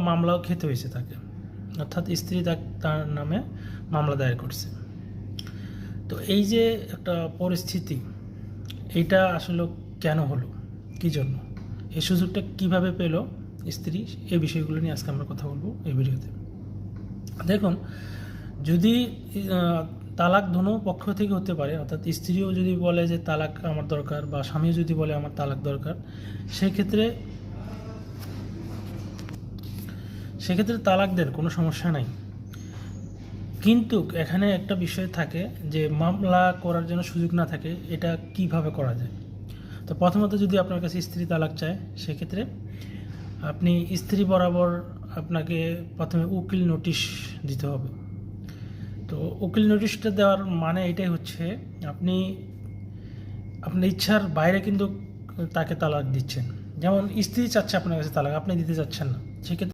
মামলাও খেতে হয়েছে তাকে, অর্থাৎ স্ত্রী তার নামে মামলা দায়ের করছে। তো এই যে একটা পরিস্থিতি, এইটা আসলে কেন হলো, কী জন্য, এই সুযোগটা কিভাবে পেল স্ত্রী, এই বিষয়গুলো নিয়ে আজকে আমরা কথা বলবো এই ভিডিওতে। দেখুন, যদি তালাক দোনো পক্ষ থেকে হতে পারে, অর্থাৎ স্ত্রীও যদি বলে যে তালাক আমার দরকার, বা স্বামীও যদি বলে আমার তালাক দরকার, সেক্ষেত্রে তালাক দেন, কোনো সমস্যা নাই। কিন্তু এখানে একটা বিষয় থাকে যে মামলা করার জন্য সুযোগ না থাকে, এটা কিভাবে করা যায়। তো প্রথমত যদি আপনার কাছে স্ত্রী তালাক চায়, সেক্ষেত্রে আপনি স্ত্রী বরাবর আপনাকে প্রথমে উকিল নোটিশ দিতে হবে। তো উকিল নোটিশটা দেওয়ার মানে এটাই হচ্ছে, আপনি আপনার ইচ্ছার বাইরে কিন্তু তাকে তালাক দিচ্ছেন। যেমন স্ত্রী চাচ্ছে আপনার কাছে তালাক, আপনি দিতে চাচ্ছেন না, সেক্ষেত্রে